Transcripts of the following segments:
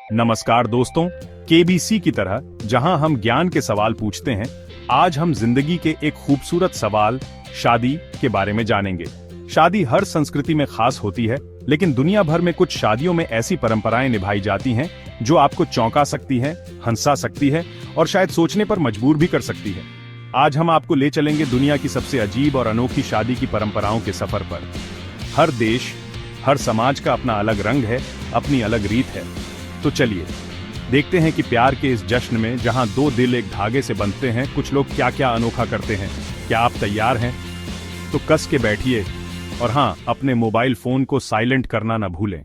नमस्कार दोस्तों, केबीसी की तरह जहां हम ज्ञान के सवाल पूछते हैं, आज हम जिंदगी के एक खूबसूरत सवाल शादी के बारे में जानेंगे। शादी हर संस्कृति में खास होती है, लेकिन दुनिया भर में कुछ शादियों में ऐसी परंपराएं निभाई जाती हैं जो आपको चौंका सकती हैं, हंसा सकती है और शायद सोचने पर मजबूर भी कर सकती है। आज हम आपको ले चलेंगे दुनिया की सबसे अजीब और अनोखी शादी की परंपराओं के सफर पर। हर देश, हर समाज का अपना अलग रंग है, अपनी अलग रीत है। तो चलिए देखते हैं कि प्यार के इस जश्न में जहां दो दिल एक धागे से बंधते हैं, कुछ लोग क्या क्या अनोखा करते हैं। क्या आप तैयार हैं? तो कस के बैठिए और हाँ, अपने मोबाइल फोन को साइलेंट करना न भूलें।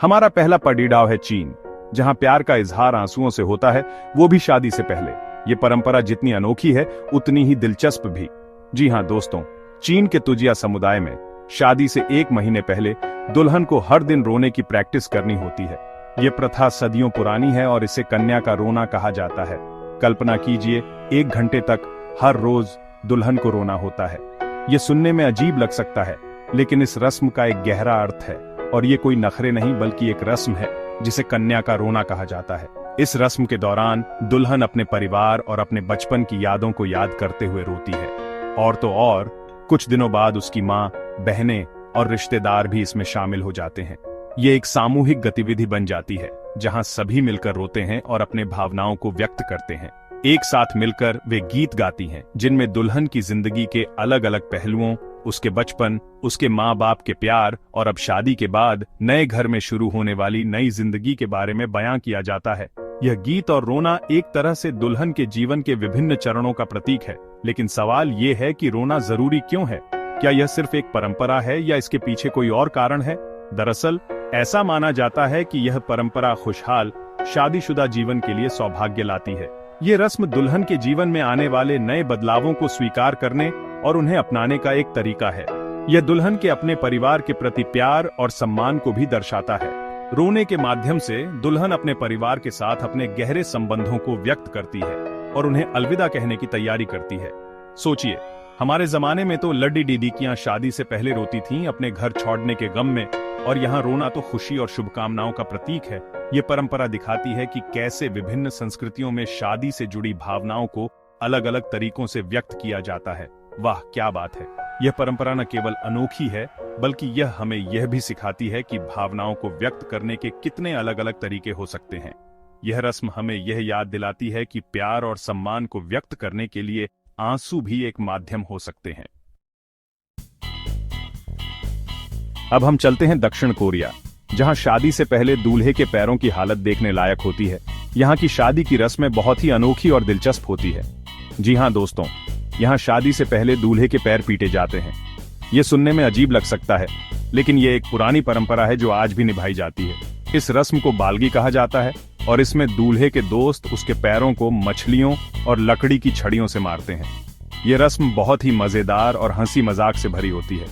हमारा पहला पड़ीडाव है चीन, जहां प्यार का इजहार आंसुओं से होता है, वो भी शादी से पहले। ये परंपरा जितनी अनोखी है, उतनी ही दिलचस्प भी। जी हाँ दोस्तों, चीन के तुजिया समुदाय में शादी से 1 महीने पहले दुल्हन को हर दिन रोने की प्रैक्टिस करनी होती है। ये प्रथा सदियों पुरानी है और इसे कन्या का रोना कहा जाता है। कल्पना कीजिए, 1 घंटे तक हर रोज दुल्हन को रोना होता है। ये सुनने में अजीब लग सकता है, लेकिन इस रस्म का एक गहरा अर्थ है और ये कोई नखरे नहीं बल्कि एक रस्म है जिसे कन्या का रोना कहा जाता है। इस रस्म के दौरान दुल्हन अपने परिवार और अपने बचपन की यादों को याद करते हुए रोती है। और तो और कुछ दिनों बाद उसकी माँ, बहनें और रिश्तेदार भी इसमें शामिल हो जाते हैं। ये एक सामूहिक गतिविधि बन जाती है जहां सभी मिलकर रोते हैं और अपने भावनाओं को व्यक्त करते हैं। एक साथ मिलकर वे गीत गाती हैं जिनमें दुल्हन की जिंदगी के अलग अलग पहलुओं, उसके बचपन, उसके माँ बाप के प्यार और अब शादी के बाद नए घर में शुरू होने वाली नई जिंदगी के बारे में बयां किया जाता है। यह गीत और रोना एक तरह से दुल्हन के जीवन के विभिन्न चरणों का प्रतीक है। लेकिन सवाल ये है कि रोना जरूरी क्यों है? क्या यह सिर्फ एक परंपरा है या इसके पीछे कोई और कारण है? दरअसल ऐसा माना जाता है कि यह परंपरा खुशहाल शादीशुदा जीवन के लिए सौभाग्य लाती है। ये रस्म दुल्हन के जीवन में आने वाले नए बदलावों को स्वीकार करने और उन्हें अपनाने का एक तरीका है। यह दुल्हन के अपने परिवार के प्रति प्यार और सम्मान को भी दर्शाता है। रोने के माध्यम से दुल्हन अपने परिवार के साथ अपने गहरे संबंधों को व्यक्त करती है और उन्हें अलविदा कहने की तैयारी करती है। सोचिए, हमारे जमाने में तो लड्डी दीदिकियां शादी से पहले रोती थीं अपने घर छोड़ने के गम में, और यहाँ रोना तो खुशी और शुभकामनाओं का प्रतीक है। ये परंपरा दिखाती है कि कैसे विभिन्न संस्कृतियों में शादी से जुड़ी भावनाओं को अलग अलग तरीकों से व्यक्त किया जाता है। वाह क्या बात है! यह परंपरा न केवल अनोखी है, बल्कि यह हमें यह भी सिखाती है कि भावनाओं को व्यक्त करने के कितने अलग अलग तरीके हो सकते हैं। यह रस्म हमें यह याद दिलाती है कि प्यार और सम्मान को व्यक्त करने के लिए आंसू भी एक माध्यम हो सकते हैं। अब हम चलते हैं दक्षिण कोरिया, जहां शादी से पहले दूल्हे के पैरों की हालत देखने लायक होती है। यहाँ की शादी की रस्में बहुत ही अनोखी और दिलचस्प होती है। जी हाँ दोस्तों, यहाँ शादी से पहले दूल्हे के पैर पीटे जाते हैं। ये सुनने में अजीब लग सकता है, लेकिन ये एक पुरानी परंपरा है जो आज भी निभाई जाती है। इस रस्म को बालगी कहा जाता है और इसमें दूल्हे के दोस्त उसके पैरों को मछलियों और लकड़ी की छड़ियों से मारते हैं। ये रस्म बहुत ही मजेदार और हंसी मजाक से भरी होती है।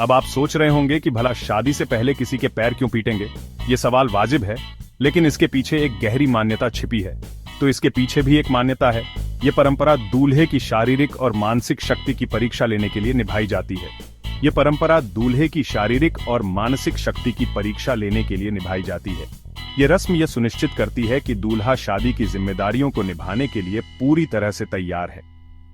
अब आप सोच रहे होंगे कि भला शादी से पहले किसी के पैर क्यों पीटेंगे? ये सवाल वाजिब है, लेकिन इसके पीछे एक गहरी मान्यता छिपी है। तो इसके पीछे भी एक मान्यता है। ये परंपरा दूल्हे की शारीरिक और मानसिक शक्ति की परीक्षा लेने के लिए निभाई जाती है। ये परंपरा दूल्हे की शारीरिक और मानसिक शक्ति की परीक्षा लेने के लिए निभाई जाती है। ये रस्म यह सुनिश्चित करती है कि दूल्हा शादी की जिम्मेदारियों को निभाने के लिए पूरी तरह से तैयार है।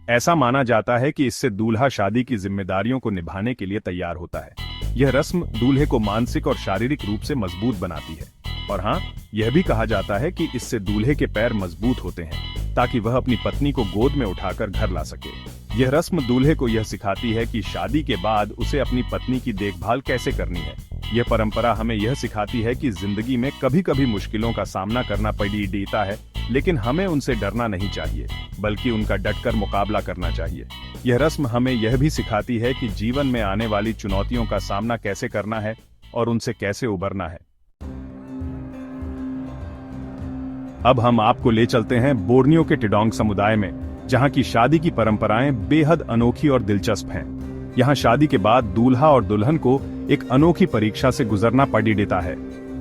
ऐसा माना जाता है कि इससे दूल्हा शादी की जिम्मेदारियों को निभाने के लिए तैयार होता है। यह रस्म दूल्हे को मानसिक और शारीरिक रूप से मजबूत बनाती है। और हाँ, यह भी कहा जाता है कि इससे दूल्हे के पैर मजबूत होते हैं ताकि वह अपनी पत्नी को गोद में उठाकर घर ला सके। यह रस्म दूल्हे को यह सिखाती है कि शादी के बाद उसे अपनी पत्नी की देखभाल कैसे करनी है। यह परंपरा हमें यह सिखाती है कि जिंदगी में कभी कभी मुश्किलों का सामना करना पड़ता है, लेकिन हमें उनसे डरना नहीं चाहिए, बल्कि उनका डटकर मुकाबला करना चाहिए। यह रस्म हमें यह भी सिखाती है कि जीवन में आने वाली चुनौतियों का सामना कैसे करना है और उनसे कैसे उबरना है। अब हम आपको ले चलते हैं बोर्नियो के टिडोंग समुदाय में, जहां की शादी की परंपराएं बेहद अनोखी और दिलचस्प हैं। यहाँ शादी के बाद दूल्हा और दुल्हन को एक अनोखी परीक्षा से गुजरना पड़ता है।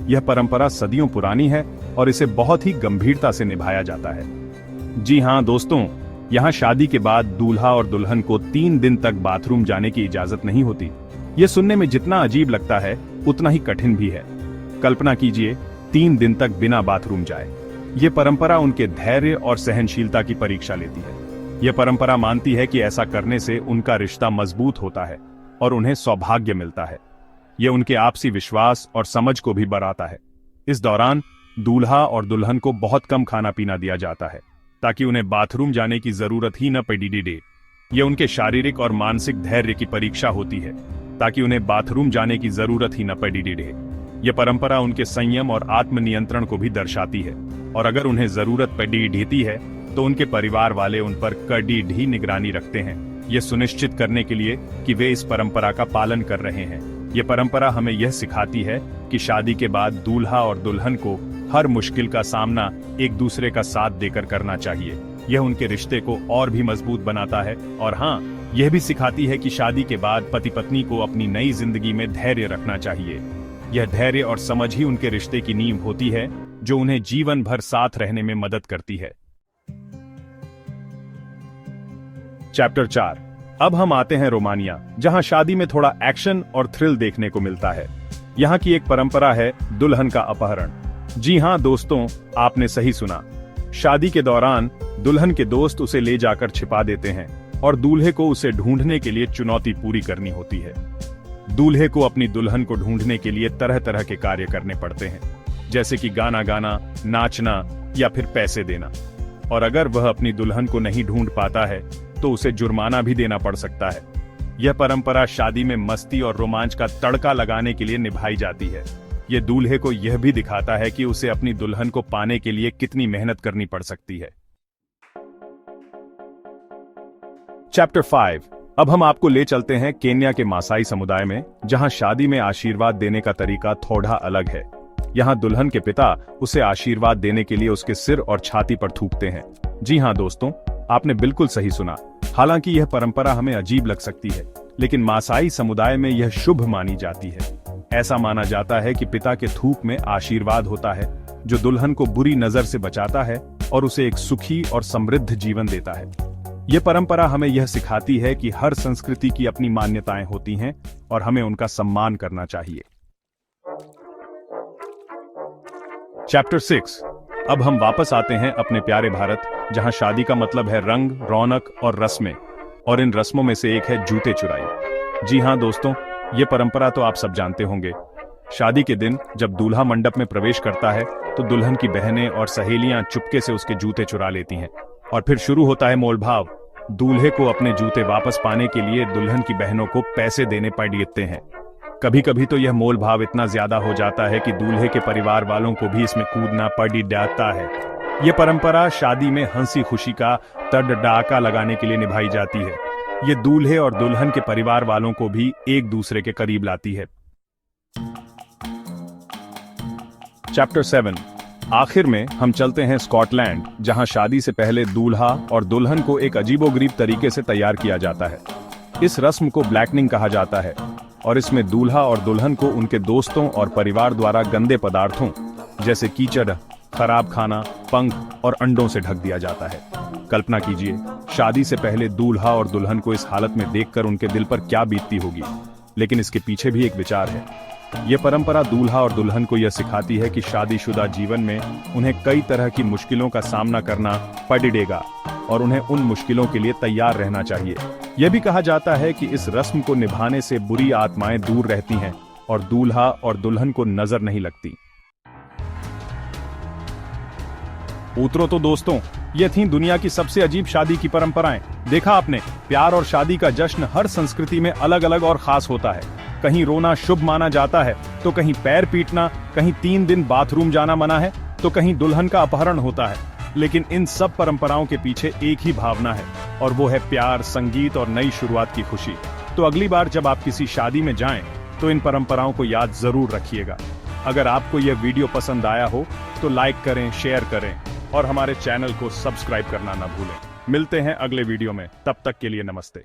यह परंपरा सदियों पुरानी है और इसे बहुत ही गंभीरता से निभाया जाता है। जी हाँ दोस्तों, यहाँ शादी के बाद दूल्हा और दुल्हन को 3 दिन तक बाथरूम जाने की इजाजत नहीं होती। ये सुनने में जितना अजीब लगता है, उतना ही कठिन भी है। कल्पना कीजिए 3 दिन तक बिना बाथरूम जाए। ये परंपरा उनके धैर्य और सहनशीलता की परीक्षा लेती है। यह परंपरा मानती है कि ऐसा करने से उनका रिश्ता मजबूत होता है और उन्हें सौभाग्य मिलता है। यह उनके आपसी विश्वास और समझ को भी बढ़ाता है। इस दौरान दूल्हा और दुल्हन को बहुत कम खाना पीना दिया जाता है ताकि उन्हें बाथरूम जाने की जरूरत ही न पड़े। यह उनके शारीरिक और मानसिक धैर्य की परीक्षा होती है ताकि उन्हें बाथरूम जाने की जरूरत ही न पड़े। यह परंपरा उनके संयम और आत्मनियंत्रण को भी दर्शाती है और अगर उन्हें जरूरत पड़ती है तो उनके परिवार वाले उन पर कड़ी निगरानी रखते हैं, यह सुनिश्चित करने के लिए कि वे इस परंपरा का पालन कर रहे हैं। यह परंपरा हमें यह सिखाती है कि शादी के बाद दूल्हा और दुल्हन को हर मुश्किल का सामना एक दूसरे का साथ देकर करना चाहिए। यह उनके रिश्ते को और भी मजबूत बनाता है और हाँ, यह भी सिखाती है कि शादी के बाद पति पत्नी को अपनी नई जिंदगी में धैर्य रखना चाहिए। यह धैर्य और समझ ही उनके रिश्ते की नींव होती है जो उन्हें जीवन भर साथ रहने में मदद करती है। चैप्टर 4। अब हम आते हैं रोमानिया, जहां शादी में थोड़ा एक्शन और थ्रिल देखने को मिलता है। यहाँ की एक परंपरा है दुल्हन का अपहरण। जी हां दोस्तों, आपने सही सुना। शादी के दौरान दुल्हन के दोस्त उसे ले जाकर छिपा देते हैं और दूल्हे को उसे ढूंढने के लिए चुनौती पूरी करनी होती है। दूल्हे को अपनी दुल्हन को ढूंढने के लिए तरह तरह के कार्य करने पड़ते हैं, जैसे कि गाना गाना, नाचना या फिर पैसे देना। और अगर वह अपनी दुल्हन को नहीं ढूंढ पाता है तो उसे जुर्माना भी देना पड़ सकता है। यह परंपरा शादी में मस्ती और रोमांच का तड़का लगाने के लिए निभाई जाती है। यह दूल्हे को यह भी दिखाता है कि उसे अपनी दुल्हन को पाने के लिए कितनी मेहनत करनी पड़ सकती है। चैप्टर 5। अब हम आपको ले चलते हैं केन्या के मासाई समुदाय में, जहां शादी में आशीर्वाद देने का तरीका थोड़ा अलग है। यहाँ दुल्हन के पिता उसे आशीर्वाद देने के लिए उसके सिर और छाती पर थूकते हैं। जी हाँ दोस्तों, आपने बिल्कुल सही सुना। हालांकि यह परंपरा हमें अजीब लग सकती है, लेकिन मासाई समुदाय में यह शुभ मानी जाती है। ऐसा माना जाता है कि पिता के थूक में आशीर्वाद होता है जो दुल्हन को बुरी नजर से बचाता है और उसे एक सुखी और समृद्ध जीवन देता है। यह परंपरा हमें यह सिखाती है कि हर संस्कृति की अपनी मान्यताएं होती हैं और हमें उनका सम्मान करना चाहिए। चैप्टर 6। अब हम वापस आते हैं अपने प्यारे भारत, जहां शादी का मतलब है रंग, रौनक और रस्में, और इन रस्मों में से एक है जूते चुराई। जी हां दोस्तों, ये परंपरा तो आप सब जानते होंगे। शादी के दिन जब दूल्हा मंडप में प्रवेश करता है तो दुल्हन की बहनें और सहेलियां चुपके से उसके जूते चुरा लेती हैं और फिर शुरू होता है मोलभाव। दूल्हे को अपने जूते वापस पाने के लिए दुल्हन की बहनों को पैसे देने पड़ते हैं। कभी कभी तो यह मोलभाव इतना ज्यादा हो जाता है कि दूल्हे के परिवार वालों को भी इसमें कूदना पड़ जाता है। यह परंपरा शादी में हंसी खुशी का तड़ाका लगाने के लिए निभाई जाती है। ये दूल्हे और दुल्हन के परिवार वालों को भी एक दूसरे के करीब लाती है। चैप्टर 7। आखिर में हम चलते हैं स्कॉटलैंड, जहां शादी से पहले दूल्हा और दुल्हन को एक अजीबोगरीब तरीके से तैयार किया जाता है। इस रस्म को ब्लैकनिंग कहा जाता है और इसमें दूल्हा और दुल्हन को उनके दोस्तों और परिवार द्वारा गंदे पदार्थों जैसे कीचड़, खराब खाना, पंख और अंडों से ढक दिया जाता है। कल्पना कीजिए, शादी से पहले दूल्हा और दुल्हन को इस हालत में देखकर उनके दिल पर क्या बीतती होगी। लेकिन इसके पीछे भी एक विचार है। यह परंपरा दूल्हा और दुल्हन को यह सिखाती है कि शादीशुदा जीवन में उन्हें कई तरह की मुश्किलों का सामना करना पड़ेगा और उन्हें उन मुश्किलों के लिए तैयार रहना चाहिए। यह भी कहा जाता है कि इस रस्म को निभाने से बुरी आत्माएं दूर रहती हैं और दूल्हा और दुल्हन को नजर नहीं लगती। उतरो तो दोस्तों, ये थी दुनिया की सबसे अजीब शादी की परंपराएं। देखा आपने, प्यार और शादी का जश्न हर संस्कृति में अलग अलग और खास होता है। कहीं रोना शुभ माना जाता है तो कहीं पैर पीटना, कहीं 3 दिन बाथरूम जाना मना है तो कहीं दुल्हन का अपहरण होता है। लेकिन इन सब परंपराओं के पीछे एक ही भावना है और वो है प्यार, संगीत और नई शुरुआत की खुशी। तो अगली बार जब आप किसी शादी में जाएं तो इन परंपराओं को याद जरूर रखिएगा। अगर आपको यह वीडियो पसंद आया हो तो लाइक करें, शेयर करें और हमारे चैनल को सब्सक्राइब करना न भूलें। मिलते हैं अगले वीडियो में, तब तक के लिए नमस्ते।